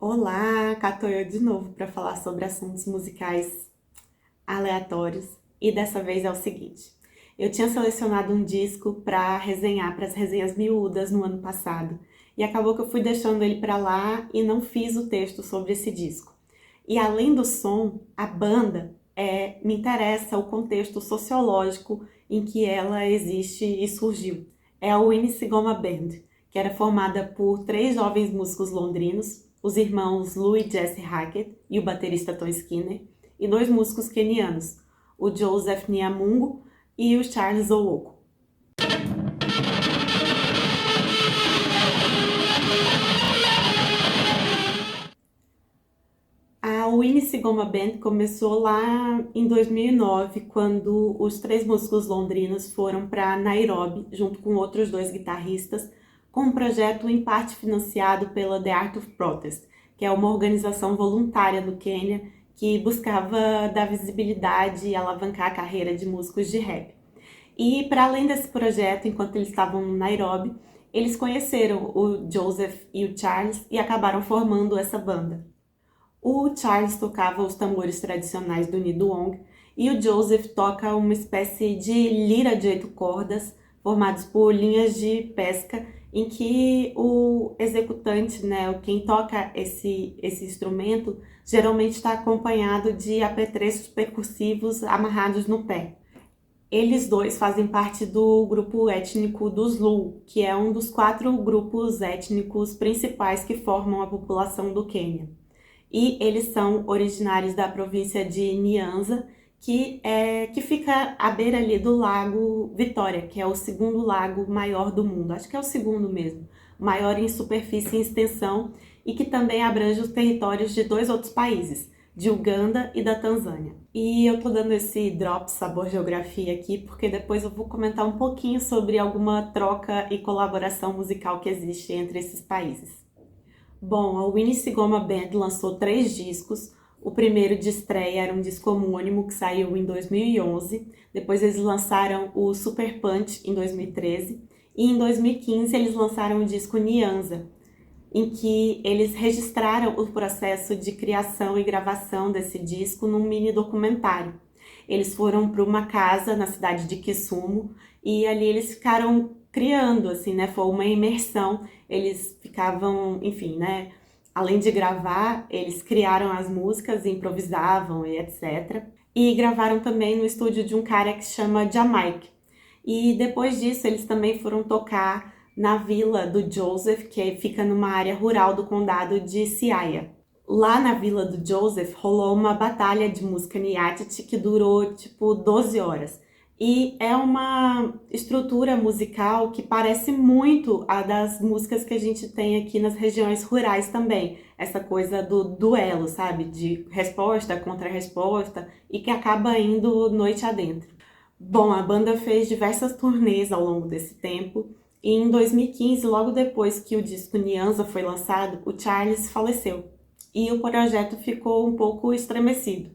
Olá, cá tô eu de novo para falar sobre assuntos musicais aleatórios e dessa vez é o seguinte: eu tinha selecionado um disco para resenhar para as resenhas miúdas no ano passado e acabou que eu fui deixando ele para lá e não fiz o texto sobre esse disco. E além do som, a banda me interessa o contexto sociológico em que ela existe e surgiu. É a Winnie Sigoma Band, que era formada por três jovens músicos londrinos, os irmãos Lou e Jesse Hackett e o baterista Tom Skinner, e dois músicos quenianos, o Joseph Nyamungu e o Charles Owoko. A Winnie Sigoma Band começou lá em 2009, quando os três músicos londrinos foram para Nairobi, junto com outros dois guitarristas, com um projeto em parte financiado pela The Art of Protest, que é uma organização voluntária no Quênia que buscava dar visibilidade e alavancar a carreira de músicos de rap. E para além desse projeto, enquanto eles estavam em Nairobi, eles conheceram o Joseph e o Charles e acabaram formando essa banda. O Charles tocava os tambores tradicionais do Nidwong e o Joseph toca uma espécie de lira de 8 cordas, formados por linhas de pesca, em que o executante, né, quem toca esse instrumento, geralmente está acompanhado de apetrechos percussivos amarrados no pé. Eles dois fazem parte do grupo étnico dos Luo, que é um dos 4 grupos étnicos principais que formam a população do Quênia. E eles são originários da província de Nyanza, que fica à beira ali do Lago Vitória, que é o segundo lago maior do mundo. Acho que é o segundo mesmo, maior em superfície e extensão, e que também abrange os territórios de 2 outros países, de Uganda e da Tanzânia. E eu tô dando esse drop sabor geografia aqui, porque depois eu vou comentar um pouquinho sobre alguma troca e colaboração musical que existe entre esses países. Bom, a Winnie Sigoma Band lançou 3 discos. O primeiro de estreia era um disco homônimo que saiu em 2011. Depois eles lançaram o Super Punch em 2013. E em 2015 eles lançaram o disco Nyanza, em que eles registraram o processo de criação e gravação desse disco num mini documentário. Eles foram para uma casa na cidade de Kisumu e ali eles ficaram criando, assim, né? Foi uma imersão. Eles ficavam, enfim, né? Além de gravar, eles criaram as músicas, improvisavam e etc. E gravaram também no estúdio de um cara que se chama Jamaica. E depois disso, eles também foram tocar na vila do Joseph, que fica numa área rural do condado de Siaya. Lá na vila do Joseph rolou uma batalha de música Nyatiti que durou tipo 12 horas. E é uma estrutura musical que parece muito a das músicas que a gente tem aqui nas regiões rurais também. Essa coisa do duelo, sabe? De resposta contra resposta e que acaba indo noite adentro. Bom, a banda fez diversas turnês ao longo desse tempo e em 2015, logo depois que o disco Nyanza foi lançado, o Charles faleceu e o projeto ficou um pouco estremecido.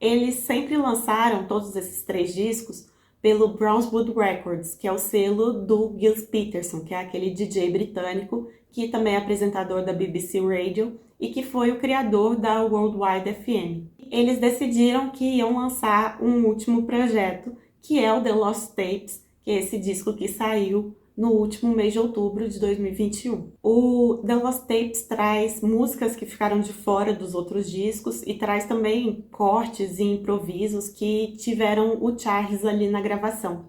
Eles sempre lançaram todos esses 3 discos pelo Brownswood Records, que é o selo do Gil Peterson, que é aquele DJ britânico que também é apresentador da BBC Radio e que foi o criador da Worldwide FM. Eles decidiram que iam lançar um último projeto, que é o The Lost Tapes, que é esse disco que saiu no último mês de outubro de 2021. O The Lost Tapes traz músicas que ficaram de fora dos outros discos e traz também cortes e improvisos que tiveram o Charles ali na gravação.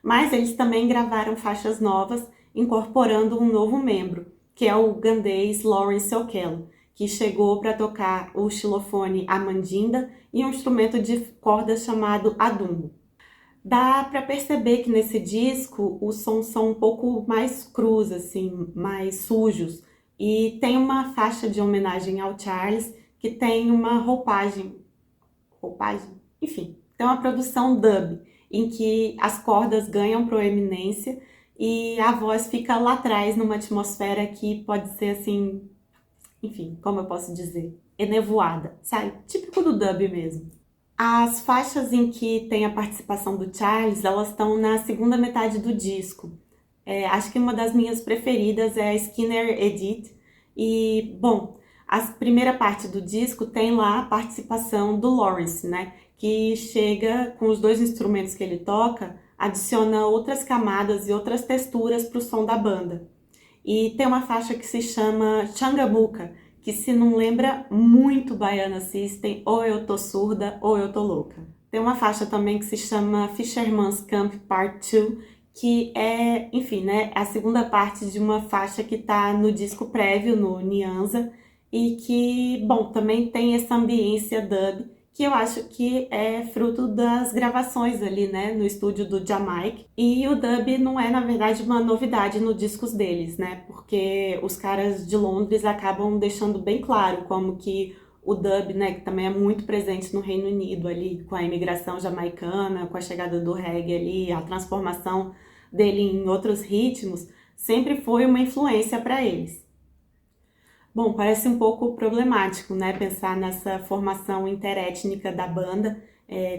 Mas eles também gravaram faixas novas, incorporando um novo membro, que é o ugandês Lawrence Okello, que chegou para tocar o xilofone Amandinda e um instrumento de corda chamado adumbo. Dá para perceber que nesse disco os sons são um pouco mais crus, assim, mais sujos. E tem uma faixa de homenagem ao Charles que tem uma roupagem, enfim, tem uma produção dub em que as cordas ganham proeminência e a voz fica lá atrás numa atmosfera que pode ser assim, enfim, como eu posso dizer, enevoada, sabe? Típico do dub mesmo. As faixas em que tem a participação do Charles, elas estão na segunda metade do disco. Acho que uma das minhas preferidas é a Skinner Edit. E, bom, A primeira parte do disco tem lá a participação do Lawrence, né? Que chega com os dois instrumentos que ele toca, adiciona outras camadas e outras texturas para o som da banda. E tem uma faixa que se chama Changamuca, que se não lembra muito Baiana System, ou eu tô surda ou eu tô louca. Tem uma faixa também que se chama Fisherman's Camp Part 2, que é, enfim, né, a segunda parte de uma faixa que tá no disco prévio, no Nyanza, e que, bom, também tem essa ambiência dub, que eu acho que é fruto das gravações ali, né, no estúdio do Jamaica. E o dub não é, na verdade, uma novidade nos discos deles, né, porque os caras de Londres acabam deixando bem claro como que o dub, né, que também é muito presente no Reino Unido ali, com a imigração jamaicana, com a chegada do reggae ali, a transformação dele em outros ritmos, sempre foi uma influência para eles. Bom, parece um pouco problemático, né, pensar nessa formação interétnica da banda,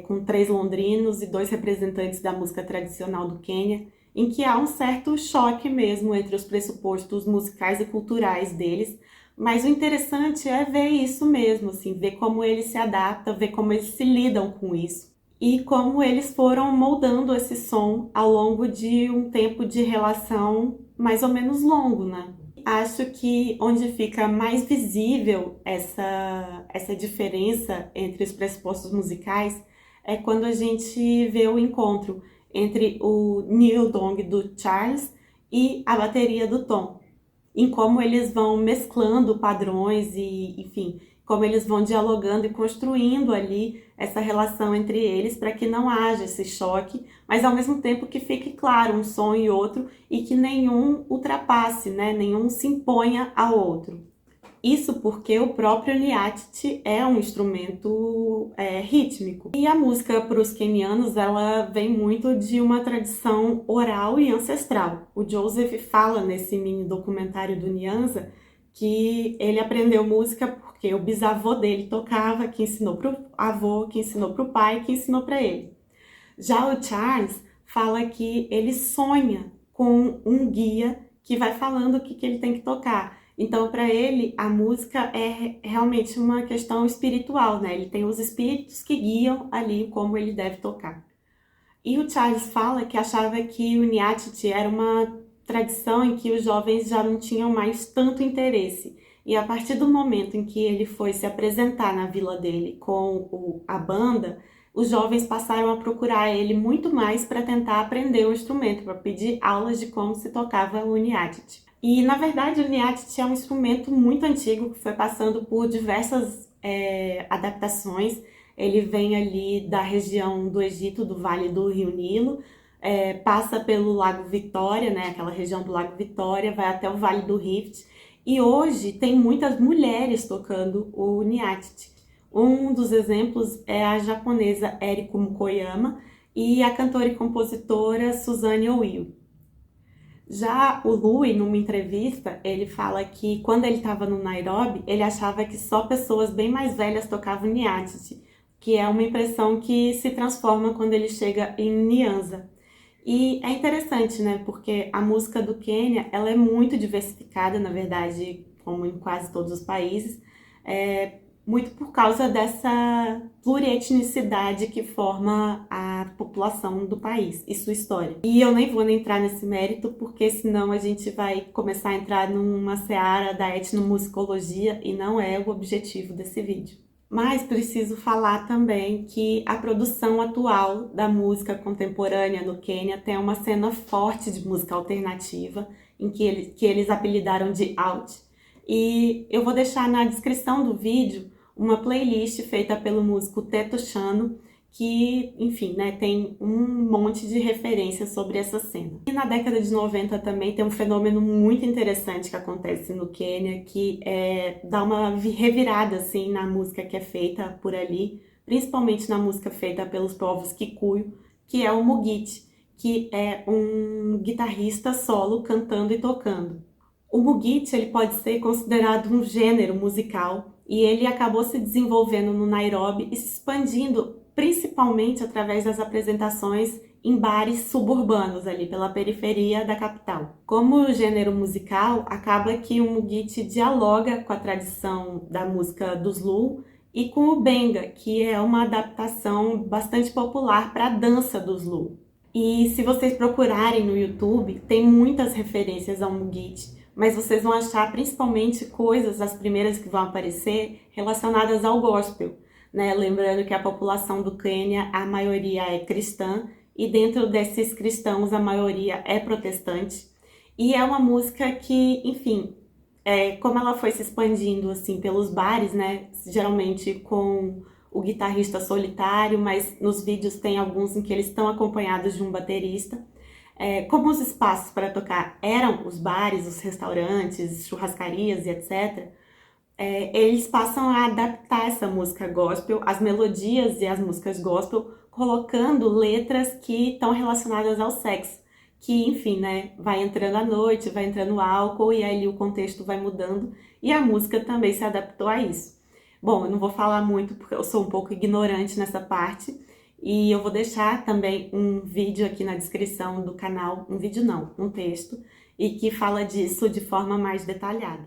com 3 londrinos e 2 representantes da música tradicional do Quênia, em que há um certo choque mesmo entre os pressupostos musicais e culturais deles, mas o interessante é ver isso mesmo, assim, ver como eles se adaptam, ver como eles se lidam com isso e como eles foram moldando esse som ao longo de um tempo de relação mais ou menos longo, né? Acho que onde fica mais visível essa diferença entre os pressupostos musicais é quando a gente vê o encontro entre o Neil Dong do Charles e a bateria do Tom, em como eles vão mesclando padrões e, enfim, como eles vão dialogando e construindo ali essa relação entre eles para que não haja esse choque, mas ao mesmo tempo que fique claro um som e outro e que nenhum ultrapasse, né? Nenhum se imponha ao outro. Isso porque o próprio Nyatiti é um instrumento rítmico. E a música para os quenianos, ela vem muito de uma tradição oral e ancestral. O Joseph fala nesse mini documentário do Nyanza que ele aprendeu música porque o bisavô dele tocava, que ensinou para o avô, que ensinou para o pai, que ensinou para ele. Já o Charles fala que ele sonha com um guia que vai falando o que ele tem que tocar. Então, para ele, a música é realmente uma questão espiritual, né? Ele tem os espíritos que guiam ali como ele deve tocar. E o Charles fala que achava que o Nyatiti era uma tradição em que os jovens já não tinham mais tanto interesse. E a partir do momento em que ele foi se apresentar na vila dele com a banda, os jovens passaram a procurar ele muito mais para tentar aprender o instrumento, para pedir aulas de como se tocava o Nyatiti. E, na verdade, o Nyatiti é um instrumento muito antigo que foi passando por diversas adaptações. Ele vem ali da região do Egito, do Vale do Rio Nilo, passa pelo Lago Vitória, né, aquela região do Lago Vitória, vai até o Vale do Rift. E hoje tem muitas mulheres tocando o Nyatiti. Um dos exemplos é a japonesa Eriko Mukoyama e a cantora e compositora Suzanne Oil. Já o Louis, numa entrevista, ele fala que quando ele estava no Nairobi, ele achava que só pessoas bem mais velhas tocavam Nyatiti, que é uma impressão que se transforma quando ele chega em Nyanza. E é interessante, né, porque a música do Quênia, ela é muito diversificada, na verdade, como em quase todos os países, muito por causa dessa plurietnicidade que forma a população do país e sua história. E eu nem vou entrar nesse mérito, porque senão a gente vai começar a entrar numa seara da etnomusicologia e não é o objetivo desse vídeo. Mas preciso falar também que a produção atual da música contemporânea no Quênia tem uma cena forte de música alternativa, em que eles apelidaram de Out. E eu vou deixar na descrição do vídeo uma playlist feita pelo músico Teto Chano, que, enfim, né, tem um monte de referências sobre essa cena. E na década de 90 também tem um fenômeno muito interessante que acontece no Quênia, que dá uma revirada, assim, na música que é feita por ali, principalmente na música feita pelos povos Kikuyu, que é o Mugiti, que é um guitarrista solo cantando e tocando. O Mugiti, ele pode ser considerado um gênero musical e ele acabou se desenvolvendo no Nairobi e se expandindo principalmente através das apresentações em bares suburbanos ali pela periferia da capital. Como gênero musical, acaba que o Mugithi dialoga com a tradição da música do Zulu e com o Benga, que é uma adaptação bastante popular para a dança do Zulu. E se vocês procurarem no YouTube, tem muitas referências ao Mugithi, mas vocês vão achar principalmente coisas, as primeiras que vão aparecer, relacionadas ao gospel, né? Lembrando que a população do Quênia, a maioria é cristã, e dentro desses cristãos a maioria é protestante. E é uma música que, enfim, como ela foi se expandindo assim pelos bares, né? Geralmente com o guitarrista solitário, mas nos vídeos tem alguns em que eles estão acompanhados de um baterista. Como os espaços para tocar eram os bares, os restaurantes, churrascarias e etc., eles passam a adaptar essa música gospel, as melodias e as músicas gospel, colocando letras que estão relacionadas ao sexo, que, enfim, né, vai entrando a noite, vai entrando o álcool e aí o contexto vai mudando e a música também se adaptou a isso. Bom, eu não vou falar muito porque eu sou um pouco ignorante nessa parte e eu vou deixar também um vídeo aqui na descrição do canal, um vídeo não, um texto, e que fala disso de forma mais detalhada.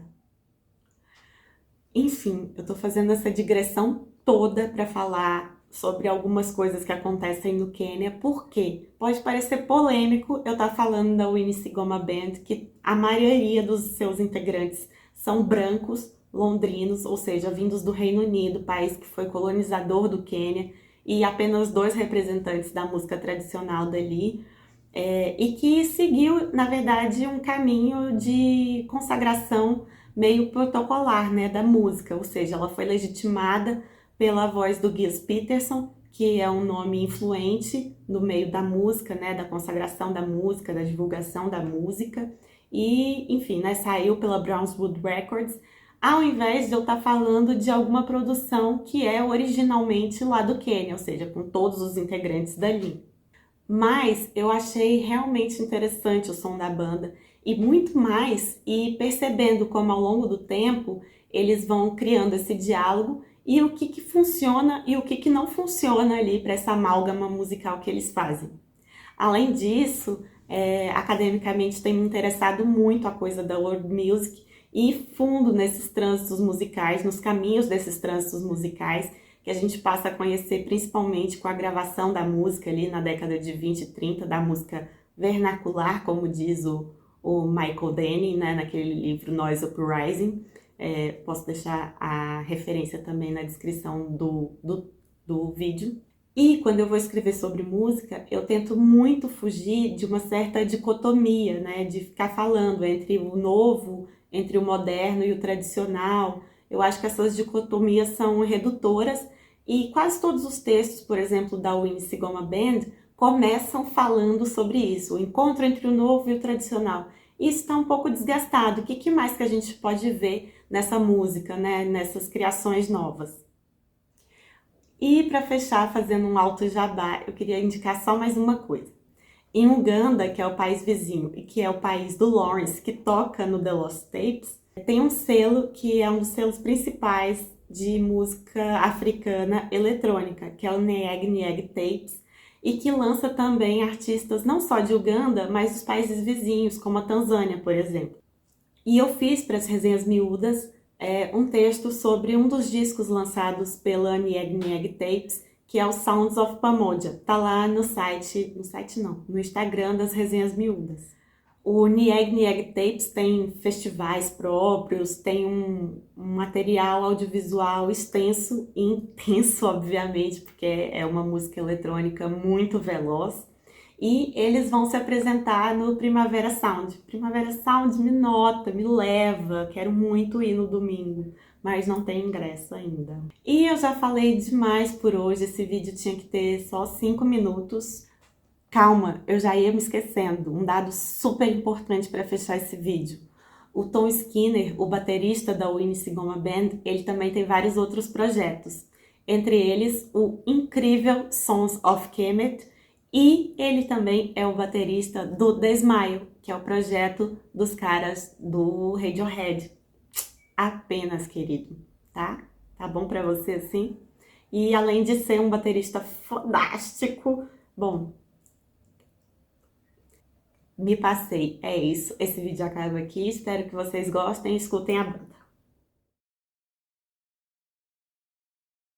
Enfim, eu tô fazendo essa digressão toda para falar sobre algumas coisas que acontecem no Quênia, porque pode parecer polêmico eu estar falando da Winnie Sigoma Band, que a maioria dos seus integrantes são brancos, londrinos, ou seja, vindos do Reino Unido, país que foi colonizador do Quênia, e apenas 2 representantes da música tradicional dali, e que seguiu, na verdade, um caminho de consagração meio protocolar, né, da música, ou seja, ela foi legitimada pela voz do Gilles Peterson, que é um nome influente no meio da música, né, da consagração da música, da divulgação da música, e, enfim, né, saiu pela Brownswood Records, ao invés de eu estar falando de alguma produção que é originalmente lá do Quênia, ou seja, com todos os integrantes dali. Mas eu achei realmente interessante o som da banda e muito mais, e percebendo como ao longo do tempo eles vão criando esse diálogo e o que funciona e o que não funciona ali para essa amálgama musical que eles fazem. Além disso, academicamente tem me interessado muito a coisa da world music e fundo nesses trânsitos musicais, nos caminhos desses trânsitos musicais, que a gente passa a conhecer principalmente com a gravação da música ali na década de 20 e 30, da música vernacular, como diz o Michael Denny, né, naquele livro Noise Uprising. Posso deixar a referência também na descrição do vídeo. E quando eu vou escrever sobre música, eu tento muito fugir de uma certa dicotomia, né, de ficar falando entre o novo, entre o moderno e o tradicional. Eu acho que essas dicotomias são redutoras e quase todos os textos, por exemplo, da Winnie Sigoma Band, começam falando sobre isso, o encontro entre o novo e o tradicional. Isso está um pouco desgastado. O que mais que a gente pode ver nessa música, né, nessas criações novas? E para fechar, fazendo um alto jabá, eu queria indicar só mais uma coisa. Em Uganda, que é o país vizinho e que é o país do Lawrence, que toca no The Lost Tapes, tem um selo que é um dos selos principais de música africana eletrônica, que é o Nieg Nieg Tapes, e que lança também artistas não só de Uganda, mas dos países vizinhos, como a Tanzânia, por exemplo. E eu fiz para as resenhas miúdas um texto sobre um dos discos lançados pela Nieg Nieg Tapes, que é o Sounds of Pamoja. Tá lá no Instagram das resenhas miúdas. O Nieg Nieg Tapes tem festivais próprios, tem um material audiovisual extenso e intenso, obviamente, porque é uma música eletrônica muito veloz. E eles vão se apresentar no Primavera Sound. Primavera Sound me nota, me leva, quero muito ir no domingo, mas não tem ingresso ainda. E eu já falei demais por hoje, esse vídeo tinha que ter só 5 minutos. Calma, eu já ia me esquecendo, um dado super importante para fechar esse vídeo. O Tom Skinner, o baterista da Winnie Sigoma Band, ele também tem vários outros projetos. Entre eles, o incrível Sons of Kemet, e ele também é o baterista do The Smile, que é o projeto dos caras do Radiohead. Apenas, querido, tá? Tá bom pra você assim? E além de ser um baterista fodástico, bom, Me passei. É isso. Esse vídeo acaba aqui. Espero que vocês gostem. Escutem a banda.